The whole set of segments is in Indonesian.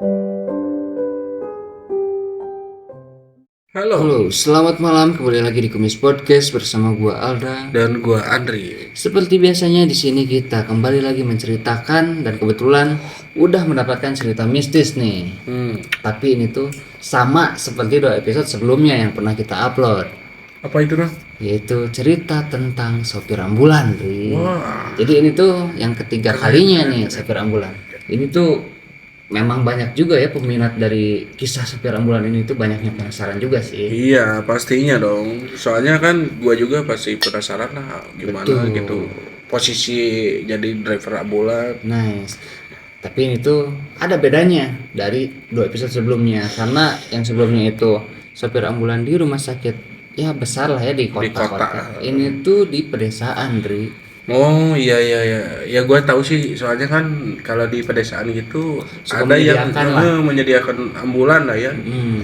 Halo, selamat malam. Kembali lagi di Kumis Podcast bersama gua Alda. Dan gua Andri. Seperti biasanya di sini kita kembali lagi menceritakan dan kebetulan udah mendapatkan cerita mistis nih. Tapi ini tuh sama seperti 2 episode sebelumnya yang pernah kita upload. Apa itu dong? Yaitu cerita tentang sopir ambulan, Ri. Wah. Jadi ini tuh yang ketiga kalinya nih sopir ambulan. Ini tuh memang banyak juga ya peminat dari kisah sopir ambulan ini tuh banyaknya penasaran juga sih. Iya, pastinya dong. Soalnya kan gua juga pasti penasaran lah gimana Betul. gitu posisi jadi driver ambulan. Nice. Tapi ini tuh ada bedanya dari 2 episode sebelumnya karena yang sebelumnya itu sopir ambulan di rumah sakit ya besar lah ya di kota. kota. Ini tuh di pedesaan, Dri. Oh iya. Ya gua tahu sih, soalnya kan kalau di pedesaan gitu Suka ada yang menyediakan lah. menyediakan ambulan lah ya.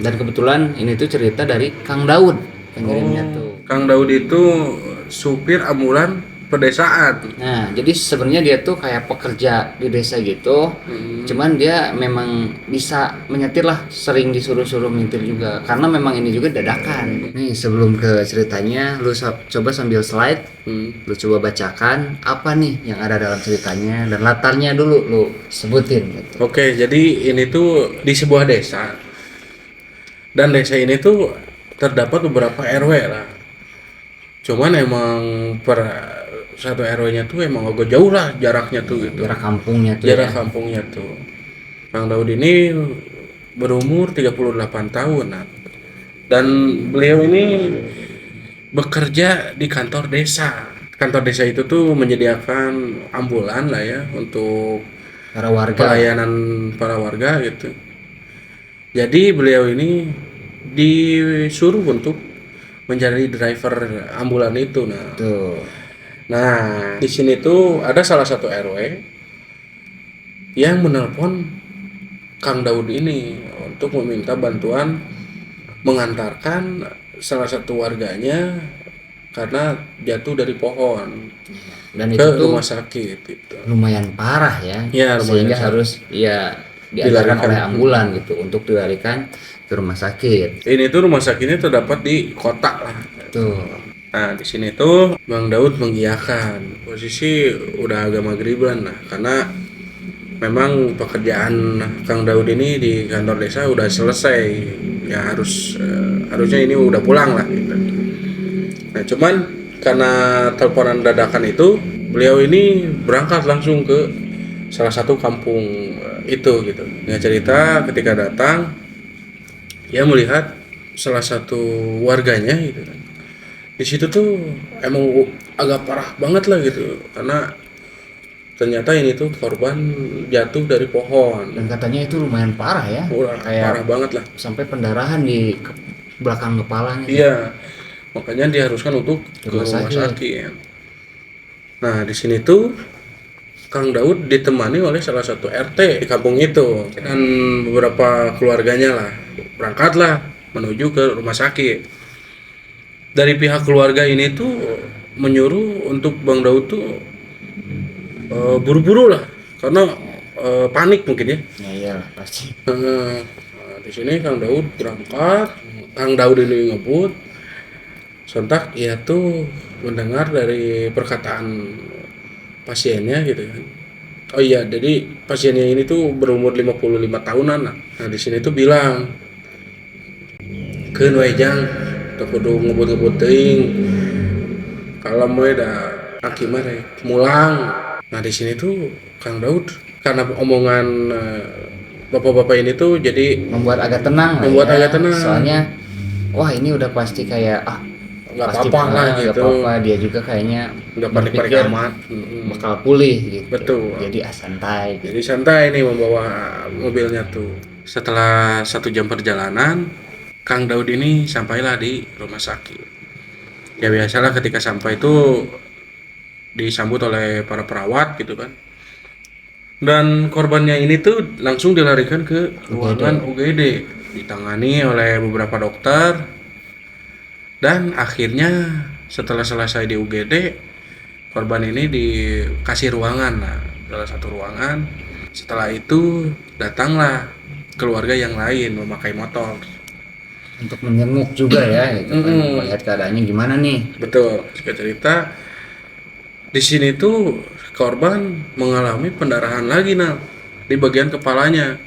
Dan kebetulan ini tuh cerita dari Kang Daud pengirimnya tuh. Kang Daud itu supir ambulan pedesaan. Nah, jadi sebenarnya dia tuh kayak pekerja di desa gitu. Cuman dia memang bisa menyetir lah, sering disuruh-suruh nyetir juga. Karena memang ini juga dadakan. Nih, sebelum ke ceritanya, lu coba sambil slide, lu coba bacakan apa nih yang ada dalam ceritanya dan latarnya dulu lu sebutin gitu. Oke, jadi ini tuh di sebuah desa. Dan desa ini tuh terdapat beberapa RW lah. Cuman emang per satu RW-nya tuh emang agak jauh lah jaraknya tuh gitu. Jarak kampungnya tuh Jarak ya. kampungnya tuh. Kang Daud ini berumur 38 tahun. Nah. Dan beliau ini bekerja di kantor desa. Kantor desa itu tuh menyediakan ambulan lah ya untuk Para warga. pelayanan para warga gitu. Jadi beliau ini disuruh untuk menjadi driver ambulan itu. Tuh. Nah, di sini tuh ada salah satu RW yang menelpon Kang Daud ini untuk meminta bantuan mengantarkan salah satu warganya karena jatuh dari pohon Dan ke itu tuh rumah sakit gitu. lumayan parah ya, Ya, lumayan sehingga sakit. harus ya diantarkan Dilarikan. oleh ambulan gitu untuk dilarikan ke rumah sakit. Ini tuh rumah sakitnya terdapat di kota lah. Tuh. Nah, di sini tuh Bang Daud mengiyakan. Posisi udah agak maghriban lah, karena memang pekerjaan Kang Daud ini di kantor desa udah selesai. Ya harusnya ini udah pulang lah gitu. Nah, cuman karena teleponan dadakan itu, beliau ini berangkat langsung ke salah satu kampung itu gitu. Dia cerita ketika datang, dia melihat salah satu warganya gitu kan. Di situ tuh emang agak parah banget lah gitu, karena ternyata ini tuh korban jatuh dari pohon. Dan katanya itu lumayan parah ya, Udah kayak parah banget lah. sampai pendarahan di belakang kepalanya. Iya, makanya diharuskan untuk ke rumah sakit. Nah, di sini tuh Kang Daud ditemani oleh salah satu RT di kampung itu dan beberapa keluarganya lah. Berangkatlah menuju ke rumah sakit. Dari pihak keluarga ini tuh menyuruh untuk Bang Daud tuh buru-buru lah, karena panik mungkin ya. Ya iyalah pasti. Nah, di sini Kang Daud berangkat, Kang Daud ini ngebut, sontak ia tuh mendengar dari perkataan pasiennya gitu kan. Oh iya, jadi pasiennya ini tuh berumur 55 tahunan lah. Nah, di sini tuh bilang, "Keun we jang, teu kudu ngebut-ngebut teuing. Kalau moe da aki mah rek mulang." Nah, di sini tuh Kang Daud karena omongan bapak-bapak ini tuh jadi Membuat agak tenang lah Membuat ya. agak tenang. Soalnya wah ini udah pasti kayak nggak pasti apa-apa lah nggak gitu. apa-apa. Dia juga kayaknya Udah panik-panik berpikir amat. bakal pulih gitu. Betul. Jadi santai gitu. Jadi santai nih membawa mobilnya tuh. Setelah 1 jam perjalanan, Kang Daud ini sampailah di rumah sakit. Ya biasalah ketika sampai itu disambut oleh para perawat gitu kan. Dan korbannya ini tuh langsung dilarikan ke ruangan UGD, ditangani oleh beberapa dokter. Dan akhirnya setelah selesai di UGD, korban ini dikasih ruangan lah, salah satu ruangan. Setelah itu datanglah keluarga yang lain memakai motor. Untuk menjenguk juga ya gitu kan, melihat keadaannya gimana nih. Betul. Singkat cerita, di sini tuh korban mengalami pendarahan lagi di bagian kepalanya.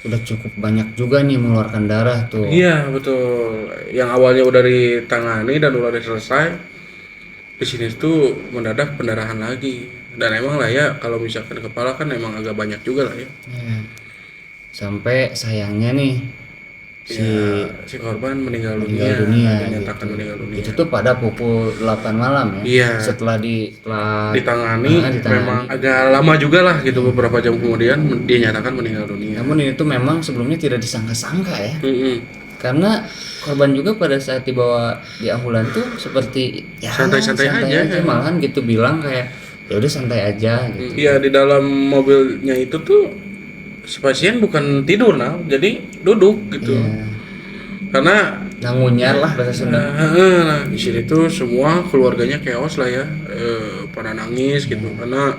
Udah cukup banyak juga nih mengeluarkan darah tuh. Iya betul. Yang awalnya udah ditangani dan udah selesai, di sini tuh mendadak pendarahan lagi. Dan emang lah ya, kalau misalkan kepala kan emang agak banyak juga lah ya. Ya. Sampai sayangnya nih si korban meninggal dunia, dinyatakan gitu. meninggal dunia. Itu tuh pada pukul 8 malam ya. Iya. Setelah ditangani, memang agak lama juga lah gitu, beberapa jam kemudian dinyatakan meninggal dunia. Namun ini tuh memang sebelumnya tidak disangka-sangka ya. Karena korban juga pada saat dibawa di ambulan tuh seperti ya santai-santai aja, malahan gitu bilang kayak ya udah santai aja gitu. Iya, di dalam mobilnya itu tuh pasien bukan tidur jadi duduk gitu. Iya. Karena ngunyar lah bahasa Sunda. Nah, di sini tuh semua keluarganya chaos lah ya, pada nangis gitu karena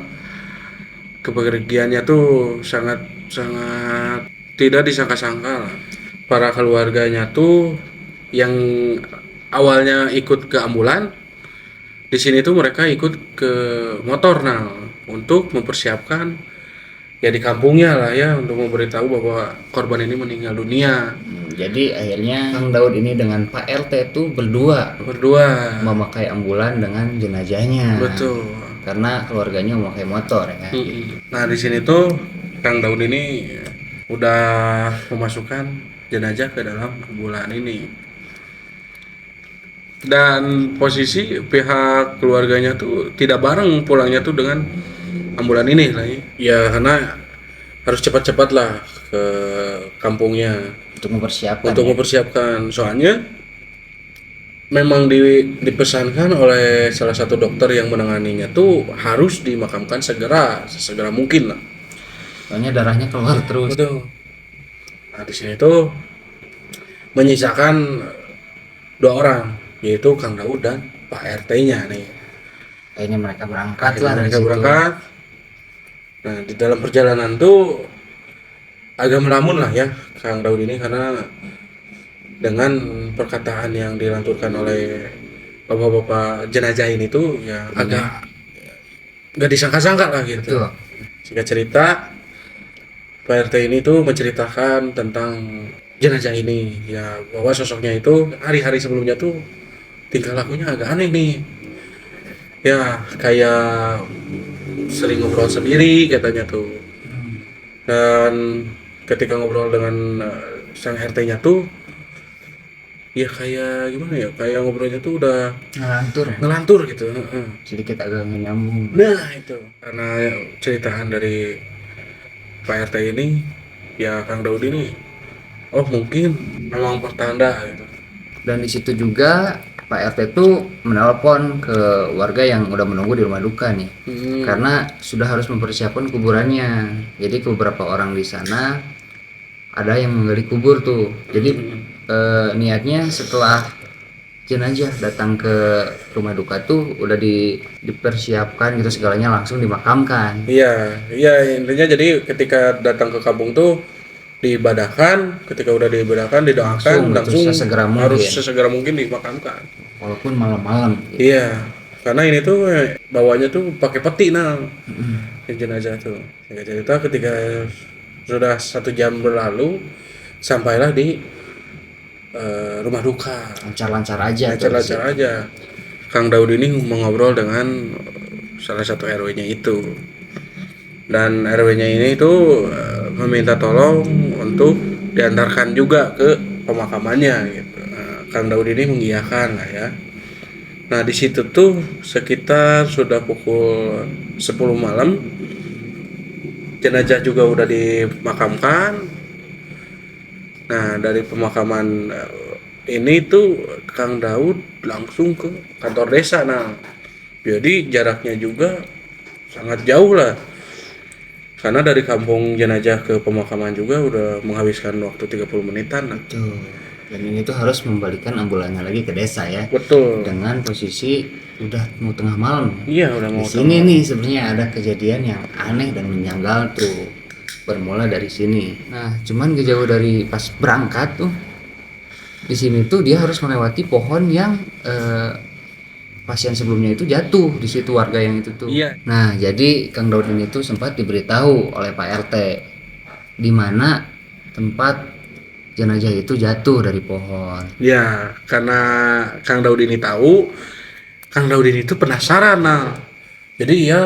kepergiannya tuh sangat tidak disangka-sangka lah. Para keluarganya tuh yang awalnya ikut ke ambulan, di sini tuh mereka ikut ke motor untuk mempersiapkan ya di kampungnya lah ya, untuk memberitahu bahwa korban ini meninggal dunia. Jadi akhirnya Kang Daud ini dengan Pak RT tuh berdua memakai ambulan dengan jenazahnya. Betul. Karena keluarganya memakai motor ya. Nah di sini tuh Kang Daud ini udah memasukkan jenazah ke dalam ambulan ini. Dan posisi pihak keluarganya tuh tidak bareng pulangnya tuh dengan ambulan ini lah ya, karena harus cepat-cepat lah ke kampungnya untuk mempersiapkan. Soalnya memang dipesankan oleh salah satu dokter yang menanganinya tuh harus dimakamkan sesegera mungkin lah. Soalnya darahnya keluar terus. Betul. Nah di sini tuh menyisakan 2 orang, yaitu Kang Daud dan Pak RT-nya nih. Akhirnya mereka berangkat. Nah di dalam perjalanan tuh agak melamun lah ya Kang Daud ini, karena dengan perkataan yang dilanturkan oleh bapak-bapak jenazah ini tuh ya agak nggak disangka-sangka lah gitu. Betul. Singkat cerita, Pak RT ini tuh menceritakan tentang jenazah ini ya, bahwa sosoknya itu hari-hari sebelumnya tuh tingkah lakunya agak aneh nih ya, kayak sering ngobrol sendiri katanya tuh. Dan ketika ngobrol dengan sang RT-nya tuh ya kayak gimana ya, kayak ngobrolnya tuh udah ngelantur gitu. Sedikit agak nyambung. Nah itu karena ceritaan dari Pak RT ini ya, Kang Daud ini mungkin memang pertanda gitu. Dan di situ juga Pak RT tuh menelpon ke warga yang udah menunggu di rumah duka nih. Karena sudah harus mempersiapkan kuburannya. Jadi beberapa orang di sana ada yang menggali kubur tuh. Jadi niatnya setelah jenazah datang ke rumah duka tuh udah dipersiapkan gitu segalanya, langsung dimakamkan. Iya intinya jadi ketika datang ke kampung tuh diibadahkan, ketika udah diibadahkan didoakan langsung harus sesegera mungkin dimakamkan walaupun malam-malam gitu. Iya, karena ini tuh bawanya tuh pakai peti jenazah tuh. Singkat cerita, ketika sudah 1 jam berlalu sampailah di rumah duka. Lancar-lancar aja. Kang Daud ini mengobrol dengan salah satu RW-nya itu. Dan RW-nya ini tuh meminta tolong untuk diantarkan juga ke pemakamannya gitu. Kang Daud ini mengiyakan lah ya. Nah di situ tuh sekitar sudah pukul 10 malam, jenazah juga udah dimakamkan. Nah dari pemakaman ini tuh Kang Daud langsung ke kantor desa. Jadi jaraknya juga sangat jauh lah. Karena dari kampung jenazah ke pemakaman juga udah menghabiskan waktu 30 menitan. Betul. Dan ini tuh harus membalikan ambulannya lagi ke desa ya. Betul. Dengan posisi udah mau tengah malam. Iya, udah mau. Di sini nih sebenarnya ada kejadian yang aneh dan menjanggal tuh. bermula dari sini. Nah, cuman gak jauh dari pas berangkat tuh, di sini tuh dia harus melewati pohon yang pasien sebelumnya itu jatuh di situ, warga yang itu tuh. Iya. Nah, jadi Kang Daud ini tuh sempat diberitahu oleh Pak RT di mana tempat jenazah itu jatuh dari pohon. Ya, karena Kang Daud ini tahu, Kang Daud ini tuh penasaran. Nah, jadi ia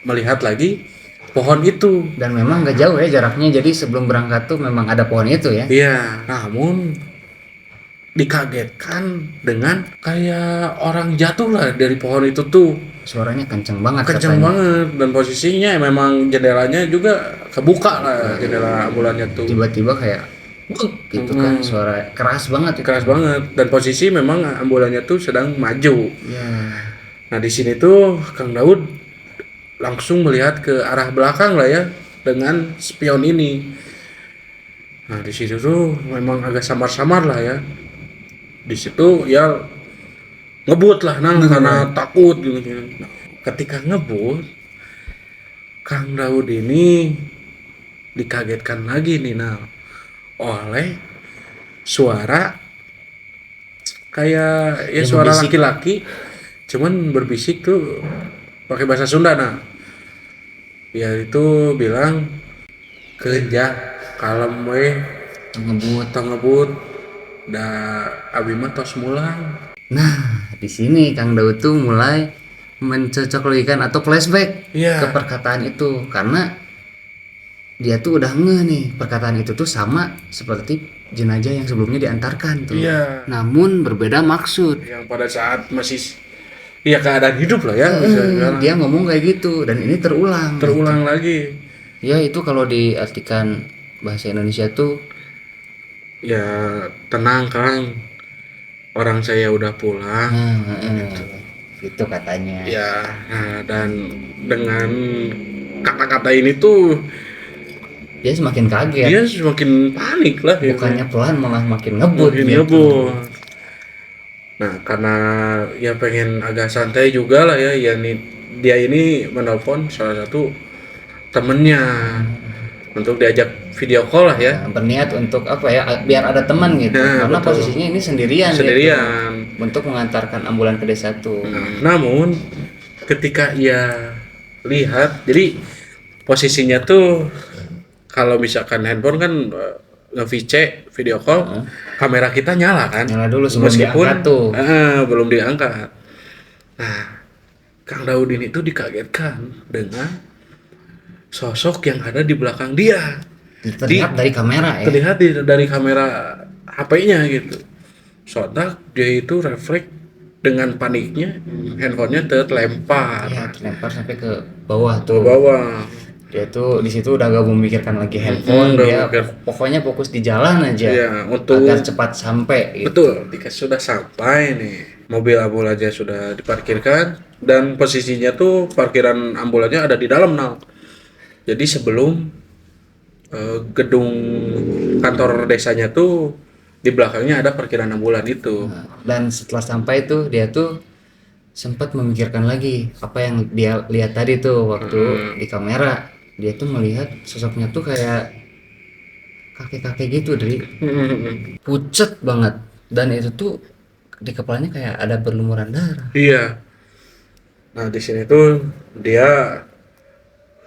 melihat lagi pohon itu. Dan memang gak jauh ya jaraknya, jadi sebelum berangkat tuh memang ada pohon itu ya. Iya, namun dikagetkan dengan kayak orang jatuh lah dari pohon itu tuh. Suaranya kenceng banget Kenceng katanya. banget, dan posisinya memang jendelanya juga kebuka lah, jendela ambulannya tuh. Tiba-tiba kayak gitu kan, suara keras banget itu. Keras banget, dan posisi memang ambulannya tuh sedang maju. Ya. Nah di sini tuh Kang Daud langsung melihat ke arah belakang lah ya dengan spion ini. Nah di situ tuh memang agak samar-samar lah ya. Di situ ya ngebut lah karena takut gitu. Nah, ketika ngebut, Kang Daud ini dikagetkan lagi nih oleh suara kayak ya Yang suara berbisik. laki-laki, cuman berbisik tuh pakai bahasa Sunda. Nah ya itu bilang kerja kalem we ngebut da abi mah tos mulang. Nah, di sini Kang Daud tuh mulai mencocoklogikan atau flashback Iya. ke perkataan itu, karena dia tuh udah ngeh nih perkataan itu tuh sama seperti jenazah yang sebelumnya diantarkan tuh. Iya. Namun berbeda maksud. Yang pada saat masih ya keadaan hidup lah ya, bisa dibilang. Dia ngomong kayak gitu dan ini terulang. Lagi. Ya itu kalau diartikan bahasa Indonesia tuh Ya tenang Kang, orang saya udah pulang. gitu katanya. Ya, nah, dan dengan kata-kata ini tuh Dia semakin kaget. dia semakin panik lah. Bukannya pelan malah makin ngebut Makin gitu. ngebut. Nah, karena ya pengen agak santai juga lah ya, dia ini menelpon salah satu temennya untuk diajak video call lah ya. Nah, berniat untuk apa ya, biar ada teman gitu. Nah, Karena betul. posisinya ini sendirian gitu, untuk mengantarkan ambulan ke desa tuh. Namun ketika ia lihat, jadi posisinya tuh kalau misalkan handphone kan nge-VC video call, kamera kita nyala kan, Nyala dulu sebelum diangkat tuh. belum diangkat. Nah, Kang Daud ini tuh dikagetkan dengan sosok yang ada di belakang dia. Terlihat dari kamera ya. Terlihat dari kamera HP-nya gitu. Soalnya dia itu refleks dengan paniknya, handphonenya terlempar Ya, terlempar sampai ke bawah ke tuh. bawah. Dia tuh di situ udah gak memikirkan lagi handphone, udah dia mikir. pokoknya fokus di jalan aja. Ya, untuk agar cepat sampai gitu. betul, ketika sudah sampai nih, mobil ambulannya sudah diparkirkan dan posisinya tuh parkiran ambulannya ada di dalam Jadi sebelum gedung kantor desanya tuh di belakangnya ada parkiran ambulan itu. Dan setelah sampai tuh dia tuh sempat memikirkan lagi apa yang dia lihat tadi tuh waktu di kamera. Dia tuh melihat sosoknya tuh kayak kakek-kakek gitu, dari pucet banget, dan itu tuh di kepalanya kayak ada berlumuran darah. Iya. Nah di sini tuh dia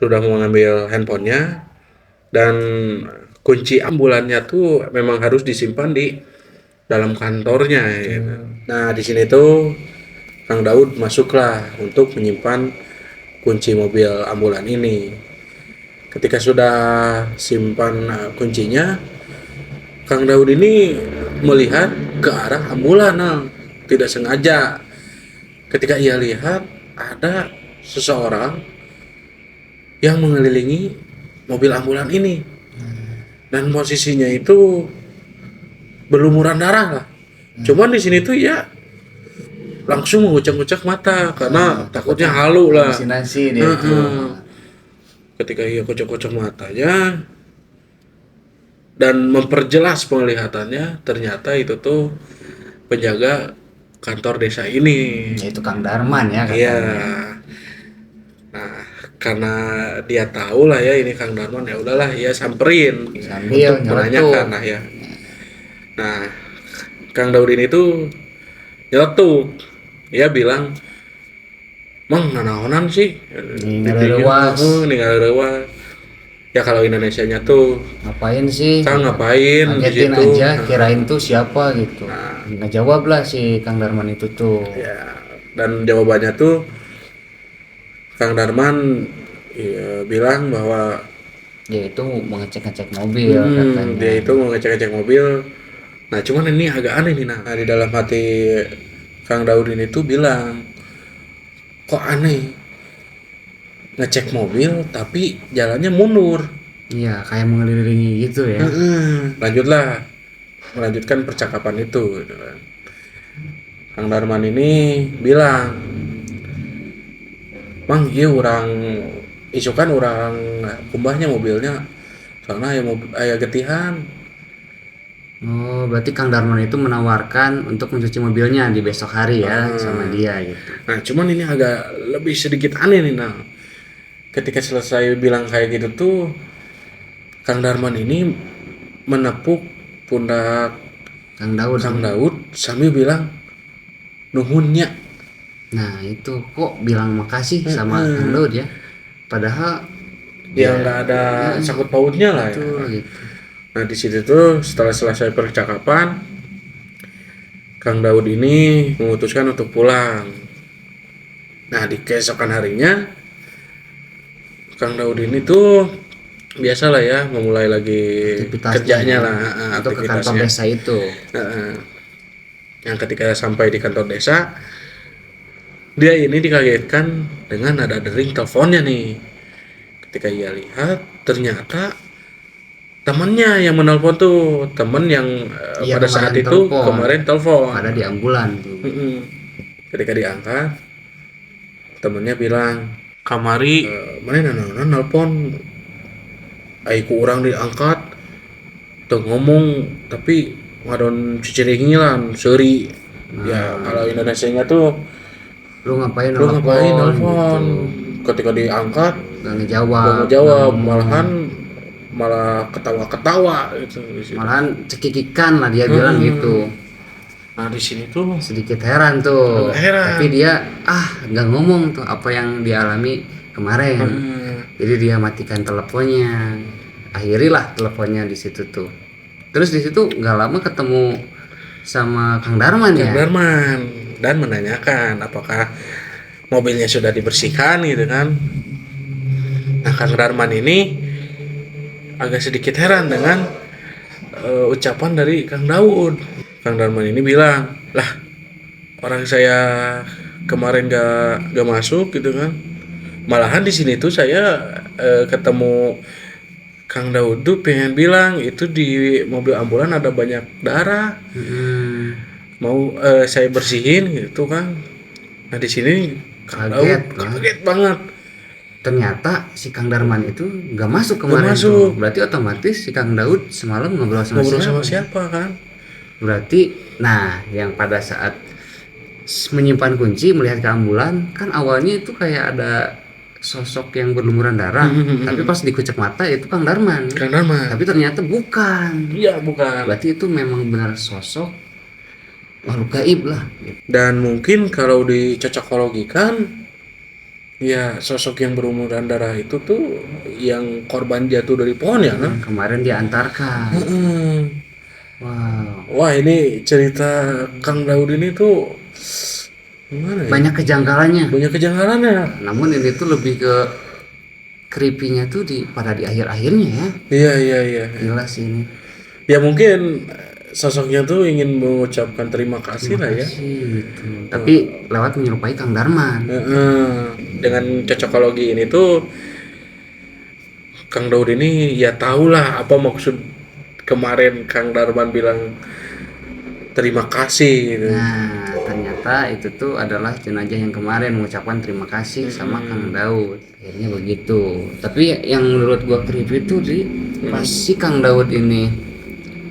sudah mengambil handphonenya dan kunci ambulannya tuh memang harus disimpan di dalam kantornya. Gitu. Nah di sini tuh Kang Daud masuklah untuk menyimpan kunci mobil ambulan ini. Ketika sudah simpan kuncinya, Kang Daud ini melihat ke arah ambulan, tidak sengaja. Ketika ia lihat ada seseorang yang mengelilingi mobil ambulan ini, dan posisinya itu berlumuran darah lah. Cuman di sini tuh ya langsung mengucek-ucek mata karena takutnya halu lah. Halusinasi dia tuh. Ketika ia kocok-kocok matanya dan memperjelas penglihatannya, ternyata itu tuh penjaga kantor desa ini. Yaitu Kang Darman ya katanya. Iya. Nah, karena dia tahu lah ya ini Kang Darman, ya udahlah ya samperin Sambil untuk menanyakan lah ya. Nah, Kang Daud ini tuh nyeletuk, dia bilang, "Mang, nanaonan sih?" Ninggal rewas. Ya kalau Indonesianya tuh ngapain sih? Kang ngapain di Ngagetin situ? aja, kirain tuh siapa gitu. Nggak jawab lah si Kang Darman itu tuh. Ya, dan jawabannya tuh Kang Darman ya, bilang bahwa Dia itu mau ngecek-ngecek mobil katanya. dia itu mau ngecek-ngecek mobil. Nah, cuman ini agak aneh nih. Nah, di dalam hati Kang Daud ini tuh bilang, kok aneh ngecek mobil tapi jalannya mundur. Iya, kayak mengelilingi gitu ya. Melanjutkan percakapan itu gitu kan. Kang Darman ini bilang, "Mang, iya orang isukan orang kumbahnya mobilnya soalnya aya getihan." Oh, berarti Kang Darman itu menawarkan untuk mencuci mobilnya di besok hari ya sama dia gitu. Nah, cuman ini agak lebih sedikit aneh nih. Nah, ketika selesai bilang kayak gitu tuh, Kang Darman ini menepuk pundak Kang Daud. Kang Daud sambil bilang, "Nuhunnya." Nah, itu kok bilang makasih sama Kang Daud ya. Padahal Ya nggak ada sangkut pautnya lah ya. gitu. Nah, di situ tuh setelah selesai percakapan, Kang Daud ini memutuskan untuk pulang. Nah, di keesokan harinya Kang Daud ini tuh biasalah ya memulai lagi Aktivitasnya kerjanya ya. lah, Atau ke kantor aktivitasnya. desa itu. Yang ketika sampai di kantor desa, dia ini dikagetkan dengan ada dering teleponnya nih. Ketika ia lihat, ternyata temannya yang menelpon tuh, teman yang Iya, pada saat kemarin itu telepon. kemarin telepon. Ada di ambulan tuh. Ketika diangkat, temennya bilang, "Kamari, mana nelpon, aiku orang diangkat, tuh ngomong, tapi ngadon ciciringilan, seuri." Ya kalau Indonesianya tuh, Lu ngapain "Lu ngapain nelpon?" gitu. Ketika diangkat, Gak ngejawab. gak ngejawab, malah ketawa-ketawa gitu. Malahan cekikikan lah dia bilang gitu. Nah, di sini tuh Sedikit heran tuh. Heran. Tapi dia nggak ngomong tuh apa yang dialami kemarin. Jadi dia matikan teleponnya. Akhirilah teleponnya di situ tuh. Terus di situ nggak lama ketemu sama Kang Darman ya. Kang Darman dan menanyakan apakah mobilnya sudah dibersihkan gitu kan. Nah, Kang Darman ini agak sedikit heran dengan ucapan dari Kang Daud. Kang Darman ini bilang, "Lah, orang saya kemarin gak masuk gitu kan. Malahan di sini tuh saya ketemu Kang Daud tuh pengen bilang itu di mobil ambulan ada banyak darah. Mau saya bersihin gitu kan." Nah, di sini Kang Daud kaget banget. Ternyata si Kang Darman itu nggak masuk kemarin. Tuh. Berarti otomatis si Kang Daud semalam ngobrol sama siapa kan? Berarti, nah yang pada saat menyimpan kunci melihat ke ambulan kan awalnya itu kayak ada sosok yang berlumuran darah, tapi pas dikucek mata itu Kang Darman. Tapi ternyata bukan. Iya, bukan. Berarti itu memang benar sosok makhluk gaib lah. Dan mungkin kalau dicocokologikan, ya sosok yang berumuran darah itu tuh yang korban jatuh dari pohon ya kan? Kemarin diantarkan. Wow. Wah, ini cerita Kang Daud ini tuh gimana ya? Banyak kejanggalannya. Namun ini tuh lebih ke creepy-nya tuh pada di akhir-akhirnya ya. Iya. Gila sih ini. Ya mungkin sosoknya tuh ingin mengucapkan terima kasih lah ya. Gitu. Tapi lewat menyerupai Kang Darman. Dengan cocokologi ini tuh Kang Daud ini ya tahulah apa maksud kemarin Kang Darman bilang terima kasih gitu. Nah, ternyata itu tuh adalah jenazah yang kemarin mengucapkan terima kasih sama Kang Daud. Akhirnya begitu. Tapi yang menurut gua creepy itu pas si Kang Daud ini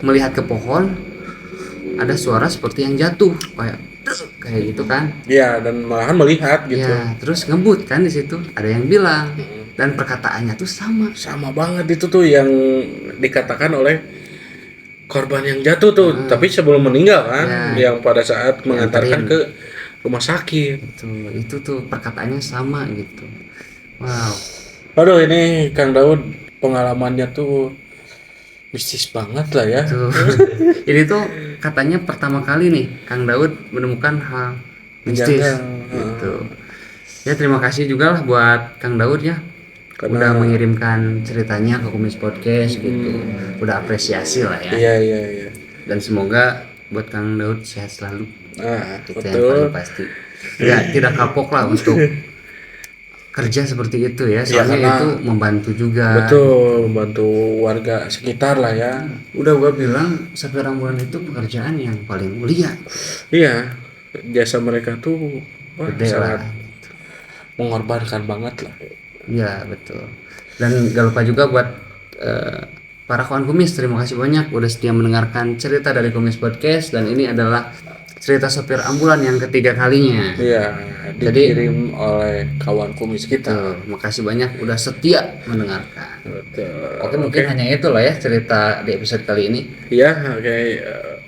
melihat ke pohon ada suara seperti yang jatuh kayak gitu kan. Ya, dan malahan melihat gitu. Ya, terus ngebut kan di situ. Ada yang bilang dan perkataannya tuh sama. Sama banget itu tuh yang dikatakan oleh korban yang jatuh tuh, tapi sebelum meninggal kan, yang pada saat mengantarkan ke rumah sakit. Itu tuh perkataannya sama gitu. Wow. Aduh, ini Kang Daud pengalamannya tuh mistis banget lah ya. Ini tuh katanya pertama kali nih Kang Daud menemukan hal mistis gitu. Ya terima kasih juga lah buat Kang Daud ya, udah mengirimkan ceritanya ke Kumis Podcast gitu. Udah apresiasi lah ya. Iya. Dan semoga buat Kang Daud sehat selalu. Itu betul. yang paling pasti. Tidak kapok lah untuk kerja seperti itu ya, soalnya itu membantu juga. Betul, membantu warga sekitar lah ya. Udah gua bilang sopir ambulan itu pekerjaan yang paling mulia. Iya, jasa mereka tuh sangat lah. Mengorbankan banget lah. Iya betul. Dan gak lupa juga buat para kawan Kumis, terima kasih banyak udah setia mendengarkan cerita dari Kumis Podcast, dan ini adalah cerita sopir ambulan yang ketiga kalinya. Iya, dikirim oleh kawan Kumis kita. Makasih banyak udah setia mendengarkan. Betul. Oke, mungkin hanya itu lah ya cerita di episode kali ini. Iya, oke.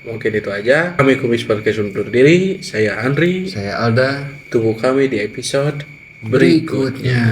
Mungkin itu aja. Kami Kumis Podcast undur diri. Saya Andri. Saya Alda. Tunggu kami di episode berikutnya.